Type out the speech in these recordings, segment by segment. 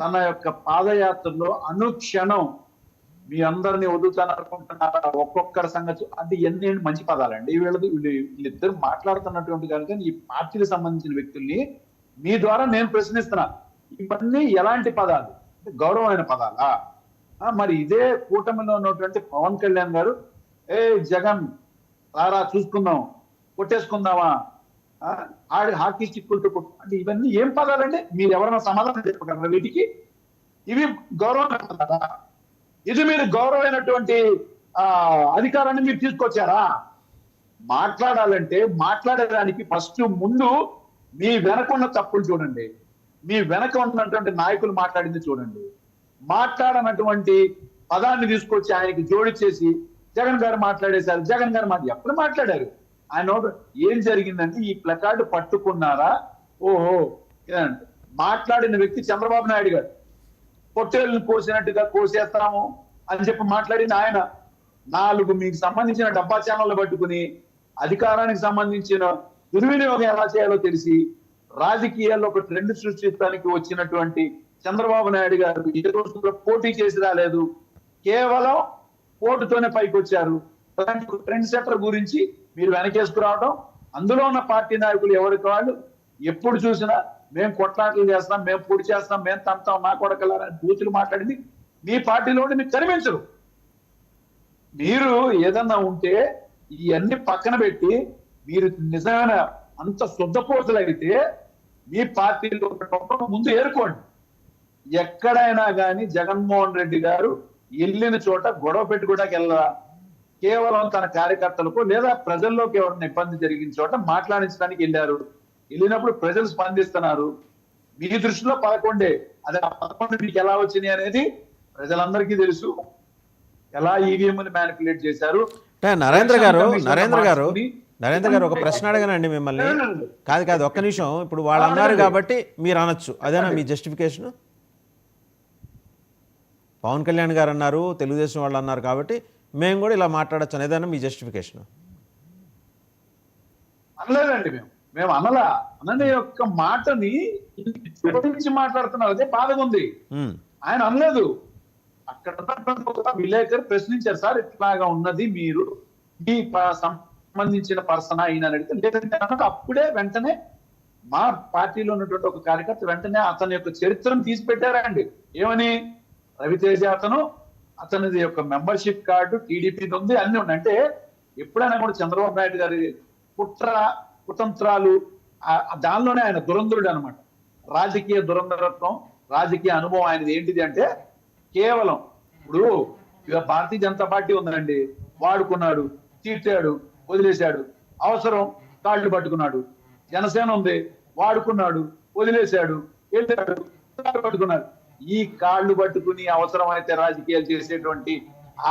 తన యొక్క పాదయాత్రలో అనుక్షణం మీ అందరినీ వదులుతాననుకుంటున్నారా ఒక్కొక్కరి సంగతి అంటే ఎన్ని మంచి పదాలండి వీళ్ళిద్దరు మాట్లాడుతున్నటువంటి కనుక ఈ పార్టీకి సంబంధించిన వ్యక్తుల్ని మీ ద్వారా నేను ప్రశ్నిస్తున్నా ఇవన్నీ ఎలాంటి పదాలు గౌరవమైన పదాలా మరి ఇదే కూటమిలో ఉన్నటువంటి పవన్ కళ్యాణ్ గారు జగన్ రారా చూసుకుందాం కొట్టేసుకుందామా ఆడి హాకీ చిక్కులతో అంటే ఇవన్నీ ఏం పదాలండి మీరు ఎవరైనా సమాధానం చెప్పగలరా వీటికి ఇవి గౌరవమైన పదాలా ఇది మీరు గౌరవమైనటువంటి అధికారాన్ని మీరు తీసుకొచ్చారా మాట్లాడాలంటే మాట్లాడడానికి ఫస్ట్ ముందు మీ వెనక ఉన్న తప్పులు చూడండి మీ వెనక ఉన్నటువంటి నాయకులు మాట్లాడింది చూడండి మాట్లాడనటువంటి పదాన్ని తీసుకొచ్చి ఆయనకి జోడిచేసి జగన్ గారు మాట్లాడేశారు జగన్ గారు ఎప్పుడు మాట్లాడారు ఆయన ఏం జరిగిందంటే ఈ ప్లకార్డు పట్టుకున్నారా ఓహో మాట్లాడిన వ్యక్తి చంద్రబాబు నాయుడు గారు పొట్టేళ్ళను కోసినట్టుగా కోసేస్తాము అని చెప్పి మాట్లాడిన ఆయన 4 మీకు సంబంధించిన డబ్బా ఛానళ్ళు పట్టుకుని అధికారానికి సంబంధించిన దుర్వినియోగం ఎలా చేయాలో తెలిసి రాజకీయాల్లో ఒక ట్రెండ్ సృష్టించడానికి వచ్చినటువంటి చంద్రబాబు నాయుడు గారు ఏ రోజుల్లో పోటీ చేసి రాలేదు కేవలం ఓటుతోనే పైకి వచ్చారు ట్రెండ్ సెటర్ గురించి మీరు వెనకేసుకురావడం అందులో ఉన్న పార్టీ నాయకులు ఎవరికి వాళ్ళు ఎప్పుడు చూసినా మేము కొట్లాటలు చేస్తాం మేము పొడి చేస్తాం మేము తంతాం నా కొడకలారని బూతులు మాట్లాడింది మీ పార్టీలోని మీకు కనిపించరు మీరు ఏదన్నా ఉంటే ఇవన్నీ పక్కన పెట్టి మీరు నిజమైన అంత శుద్ధపోతులైతే మీ పార్టీలో ముందు ఏరుకోండి ఎక్కడైనా కానీ జగన్మోహన్ రెడ్డి గారు వెళ్ళిన చోట గొడవ పెట్టుకోవడానికి వెళ్ళరా కేవలం తన కార్యకర్తలకు లేదా ప్రజల్లోకి ఎవరైనా ఇబ్బంది జరిగిన చోట మాట్లాడించడానికి వెళ్ళినప్పుడు ప్రజలు స్పందిస్తున్నారు మీ దృష్టిలో 11 అదే 11 మీకు ఎలా వచ్చినాయి అనేది ప్రజలందరికీ తెలుసు ఎలా ఈవీఎంని మ్యానిపులేట్ చేశారు నరేంద్ర గారు ఒక ప్రశ్న అడగనండి మిమ్మల్ని కాదు ఒక్క నిమిషం ఇప్పుడు వాళ్ళు అన్నారు కాబట్టి మీరు అనొచ్చు అదేనా మీ జస్టిఫికేషన్ పవన్ కళ్యాణ్ గారు అన్నారు తెలుగుదేశం వాళ్ళు అన్నారు కాబట్టి మేము కూడా ఇలా మాట్లాడచ్చు అనేదాన్ని మీ జస్టిఫికేషన్ అనలేదండి మేము అనలా అనే యొక్క మాటని మాట్లాడుతున్నారు అదే బాధగా ఉంది ఆయన అనలేదు అక్కడ విలేకరు ప్రశ్నించారు సార్ ఇట్లాగా ఉన్నది మీరు మీ సంబంధించిన పర్సన్ అయినా అడిగితే లేదంటే అప్పుడే వెంటనే మా పార్టీలో ఉన్నటువంటి ఒక కార్యకర్త వెంటనే అతని యొక్క చరిత్రను తీసి పెట్టారండి ఏమని రవితేజ అతనిది యొక్క మెంబర్షిప్ కార్డు టీడీపీది ఉంది అన్ని ఉన్నాయి అంటే ఎప్పుడైనా కూడా చంద్రబాబు నాయుడు గారి కుతంత్రాలు దానిలోనే ఆయన దురంధరుడు అనమాట రాజకీయ దురంధరత్వం రాజకీయ అనుభవం ఆయనది ఏంటిది అంటే కేవలం ఇప్పుడు భారతీయ జనతా పార్టీ ఉందండి వాడుకున్నాడు తీర్చాడు వదిలేశాడు అవసరం కాళ్ళు పట్టుకున్నాడు జనసేన ఉంది వాడుకున్నాడు వదిలేశాడు వెళ్ళాడు పట్టుకున్నాడు ఈ కాళ్ళు పట్టుకుని అవసరమైతే రాజకీయాలు చేసేటువంటి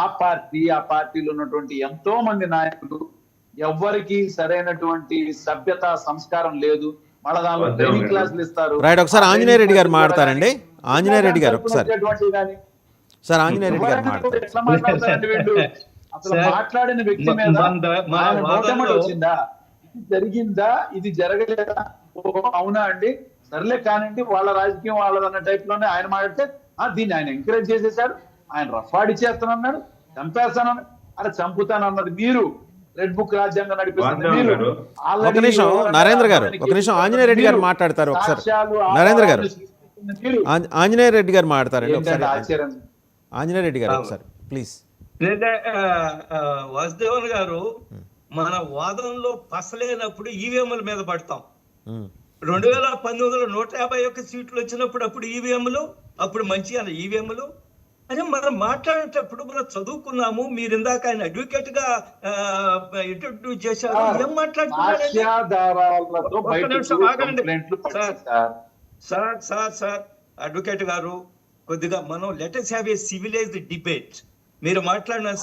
ఆ పార్టీలో ఉన్నటువంటి ఎంతో మంది నాయకులు ఎవ్వరికి సరైనటువంటి సభ్యత సంస్కారం లేదు మళ్ళా దానిలో ట్రైనింగ్ క్లాసులు ఇస్తారు ఒకసారి ఆంజనేయ రెడ్డి గారు మాట్లాడతారండి ఆంజనేయ రెడ్డి గారు సార్ ఆంజనేయ రెడ్డి గారు మాట్లాడతారు అసలు మాట్లాడిన వ్యక్తి మీద వచ్చిందా ఇది జరిగిందా ఇది జరగలేదా అవునా అండి సర్లే కానివ్వండి వాళ్ళ రాజకీయం వాళ్ళదన్న టైప్ లోనే ఆయన మాట్లాడితే దీన్ని ఆయన ఎంకరేజ్ చేసేసాడు ఆయన రఫాడి చేస్తానన్నాడు చంపేస్తానన్నాడు అలా చంపుతానన్నది మీరు రెడ్ బుక్ రాజ్యాంగం నడిపిస్తుంది మీరు ఒక నిమిషం నరేంద్ర గారు ఒక నిమిషం ఆంజనేయ రెడ్డి గారు మాట్లాడతారు ఒకసారి నరేంద్ర గారు ఆంజనేయ రెడ్డి గారు మాట్లాడతారండి ఒకసారి ఆంజనేయ రెడ్డి గారు ఒకసారి ప్లీజ్ వాసుదేవన్ గారు మన వాదనలో పసలేనప్పుడు ఈవీఎంల మీద పడతాం 2019లో 151 సీట్లు వచ్చినప్పుడు అప్పుడు ఈవీఎంలు అప్పుడు మంచి ఈవీఎంలు అదే మనం మాట్లాడేటప్పుడు మనం చదువుకున్నాము మీరు ఇందాక ఆయన అడ్వకేట్ గా ఇంట్రడ్యూస్ చేశారు ఏం మాట్లాడుతున్నారు సార్ అడ్వకేట్ గారు కొద్దిగా మనం let us have a civilized debate మీరు మాట్లాడిన